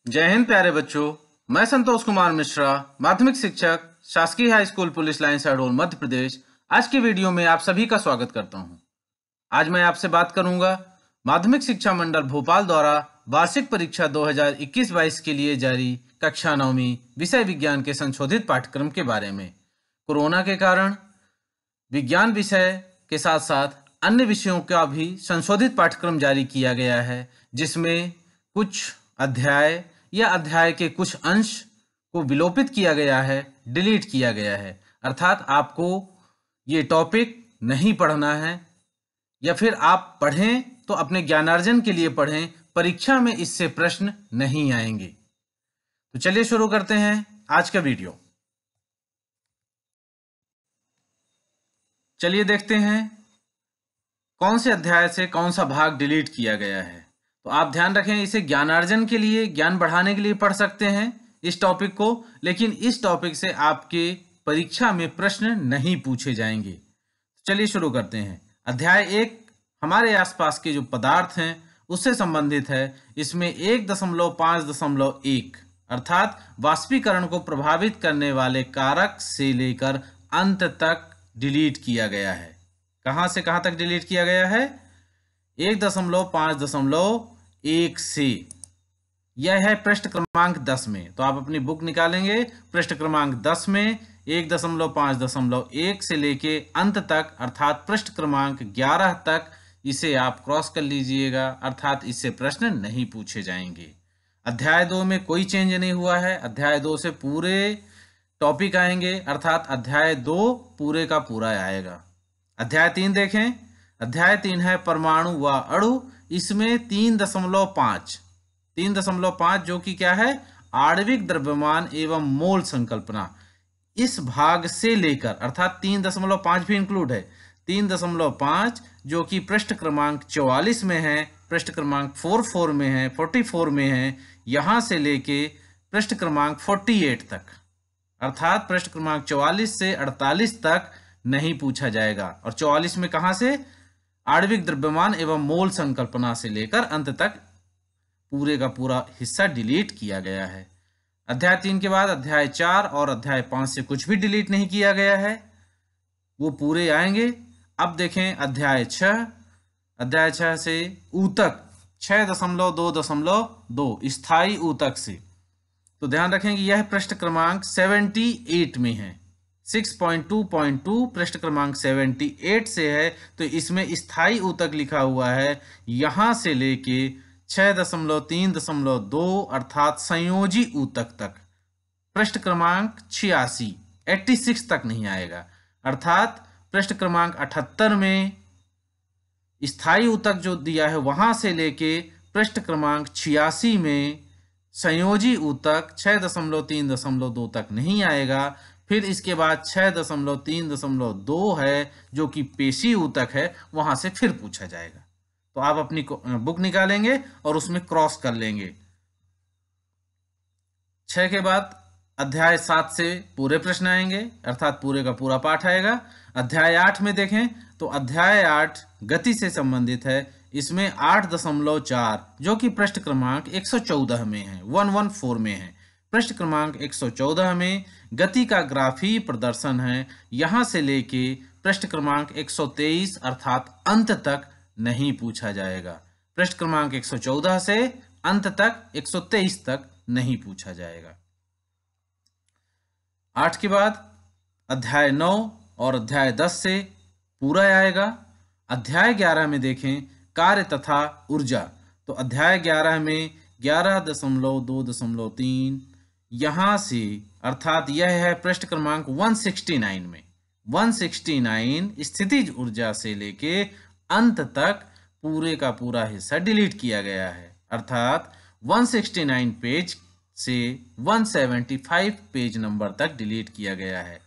जय हिंद प्यारे बच्चों। मैं संतोष कुमार मिश्रा, माध्यमिक शिक्षक, शासकीय high school police line Shahdol Madhya Pradesh. आज की वीडियो में आप सभी का स्वागत करता हूं। आज मैं आपसे बात करूंगा माध्यमिक शिक्षा मंडल भोपाल द्वारा वार्षिक परीक्षा 2021-22 के लिए जारी कक्षा 9वीं विषय विज्ञान के संशोधित पाठ्यक्रम के बारे में। कोरोना के कारण विज्ञान विषय के साथ साथ अन्य विषयों का भी संशोधित पाठ्यक्रम जारी किया गया है, जिसमें कुछ अध्याय या अध्याय के कुछ अंश को विलोपित किया गया है, डिलीट किया गया है। अर्थात आपको ये टॉपिक नहीं पढ़ना है, या फिर आप पढ़ें तो अपने ज्ञानार्जन के लिए पढ़ें, परीक्षा में इससे प्रश्न नहीं आएंगे। तो चलिए शुरू करते हैं आज का वीडियो। चलिए देखते हैं कौन से अध्याय से कौन सा भाग डिलीट किया गया है। तो आप ध्यान रखें, इसे ज्ञानार्जन के लिए, ज्ञान बढ़ाने के लिए पढ़ सकते हैं इस टॉपिक को, लेकिन इस टॉपिक से आपके परीक्षा में प्रश्न नहीं पूछे जाएंगे। चलिए शुरू करते हैं। अध्याय 1 हमारे आसपास के जो पदार्थ हैं उससे संबंधित है। इसमें 1.5.1 अर्थात वाष्पीकरण को प्रभावित करने वाले कारक से लेकर अंत तक डिलीट किया गया है। कहां से कहां तक डिलीट किया गया है? 1.5.1 से। यह है पृष्ठ क्रमांक 10 में। तो आप अपनी बुक निकालेंगे, पृष्ठ क्रमांक 10 में 1.5.1 से लेके अंत तक अर्थात पृष्ठ क्रमांक 11 तक इसे आप क्रॉस कर लीजिएगा, अर्थात इससे प्रश्न नहीं पूछे जाएंगे। अध्याय 2 में कोई चेंज नहीं हुआ है। अध्याय 2 से पूरे टॉपिक आएंगे, अर्थात अध्याय 2 पूरे का पूरा आएगा। अध्याय 3 देखें। अध्याय 3 है परमाणु व अणु। इसमें 3.5 जो कि क्या है? आणविक द्रव्यमान एवं मोल संकल्पना। इस भाग से लेकर अर्थात 3.5 भी इंक्लूड है। 3.5 जो कि पृष्ठ क्रमांक 44 में है, पृष्ठ क्रमांक 44 में है, 44 में है, यहां से लेके पृष्ठ क्रमांक 48 तक अर्थात पृष्ठ क्रमांक 44 से 48 तक नहीं पूछा जाएगा। और 44 में कहां से? आणविक द्रव्यमान एवं मोल संकल्पना से लेकर अंत तक पूरे का पूरा हिस्सा डिलीट किया गया है। अध्याय 3 के बाद अध्याय 4 और अध्याय 5 से कुछ भी डिलीट नहीं किया गया है, वो पूरे आएंगे। अब देखें अध्याय 6। अध्याय 6 से ऊतक 6.2.2 स्थायी ऊतक से। तो ध्यान रखें कि यह पृष्ठ क्रमांक 78 में है। 6.2.2 पृष्ठ क्रमांक 78 से है। तो इसमें स्थायी ऊतक लिखा हुआ है, यहां से लेके 6.3.2 अर्थात संयोजी ऊतक तक पृष्ठ क्रमांक 86 तक नहीं आएगा। अर्थात पृष्ठ क्रमांक 78 में स्थायी ऊतक जो दिया है वहां से लेके पृष्ठ क्रमांक 86 में संयोजी ऊतक 6.3.2 तक नहीं आएगा। फिर इसके बाद 6.3.2 है जो कि पेशी ऊतक है, वहां से फिर पूछा जाएगा। तो आप अपनी बुक निकालेंगे और उसमें क्रॉस कर लेंगे। 6 के बाद अध्याय 7 से पूरे प्रश्न आएंगे, अर्थात पूरे का पूरा पाठ आएगा। अध्याय 8 में देखें तो अध्याय 8 गति से संबंधित है। इसमें 8.4 जो कि पृष्ठ क्रमांक 114 में है, 114 में है। पृष्ठ क्रमांक 114 में गति का ग्राफी प्रदर्शन है, यहां से लेके पृष्ठ क्रमांक 123 अर्थात अंत तक नहीं पूछा जाएगा। पृष्ठ क्रमांक 114 से अंत तक 123 तक नहीं पूछा जाएगा। 8 के बाद अध्याय 9 और अध्याय 10 से पूरा आएगा। अध्याय 11 में देखें कार्य तथा ऊर्जा। तो अध्याय 11 में 11.2.3 यहां से अर्थात यह है पृष्ठ क्रमांक 169 में 169 स्थितिज ऊर्जा से लेके अंत तक पूरे का पूरा हिस्सा डिलीट किया गया है। अर्थात 169 पेज से 175 पेज नंबर तक डिलीट किया गया है।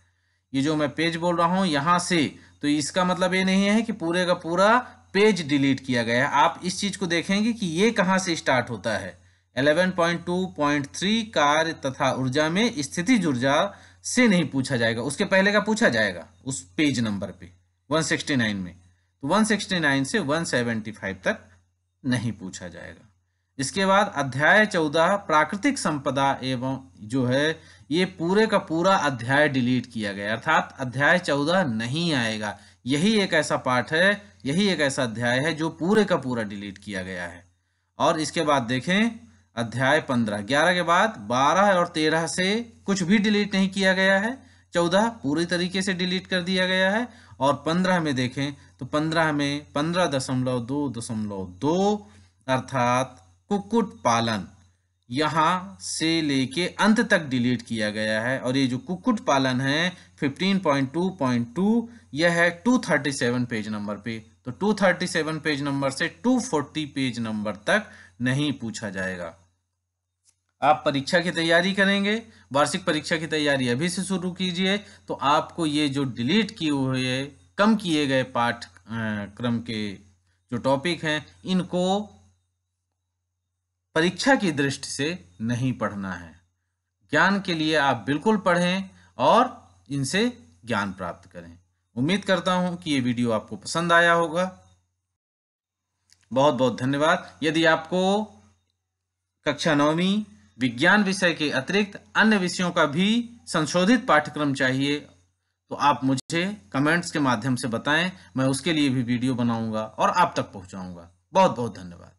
ये जो मैं पेज बोल रहा हूं यहां से, तो इसका मतलब ये नहीं है कि पूरे का पूरा पेज डिलीट किया गया है। आप इस चीज को देखेंगे कि ये कहां से स्टार्ट होता है। 11.2.3 कार्य तथा ऊर्जा में स्थितिज ऊर्जा से नहीं पूछा जाएगा, उसके पहले का पूछा जाएगा उस पेज नंबर पे 169 में। तो 169 से 175 तक नहीं पूछा जाएगा। इसके बाद अध्याय 14 प्राकृतिक संपदा एवं जो है ये पूरे का पूरा अध्याय डिलीट किया गया, अर्थात अध्याय 14 नहीं आएगा। यही एक ऐसा पाठ है, यही एक ऐसा अध्याय है जो पूरे का पूरा डिलीट किया गया है। और इसके बाद देखें अध्याय 15, 11 के बाद 12 और 13 से कुछ भी डिलीट नहीं किया गया है, 14 पूरी तरीके से डिलीट कर दिया गया है। और 15 में देखें तो 15 में 15.2.2 अर्थात कुक्कुट पालन यहाँ से लेके अंत तक डिलीट किया गया है। और ये जो कुक्कुट पालन है 15.2.2 यह है 237 पेज नंबर पे। तो 237 पेज नंबर से 240 पेज नंबर तक नहीं पूछा जाएगा। आप परीक्षा की तैयारी करेंगे, वार्षिक परीक्षा की तैयारी अभी से शुरू कीजिए, तो आपको ये जो डिलीट किए हुए कम किए गए पाठ क्रम के जो टॉपिक हैं इनको परीक्षा की दृष्टि से नहीं पढ़ना है। ज्ञान के लिए आप बिल्कुल पढ़ें और इनसे ज्ञान प्राप्त करें। उम्मीद करता हूं कि ये वीडियो आपको पसंद आया होगा। बहुत बहुत धन्यवाद। यदि आपको कक्षा 9वीं विज्ञान विषय के अतिरिक्त अन्य विषयों का भी संशोधित पाठ्यक्रम चाहिए तो आप मुझे कमेंट्स के माध्यम से बताएं, मैं उसके लिए भी वीडियो बनाऊंगा और आप तक पहुंचाऊंगा। बहुत बहुत धन्यवाद।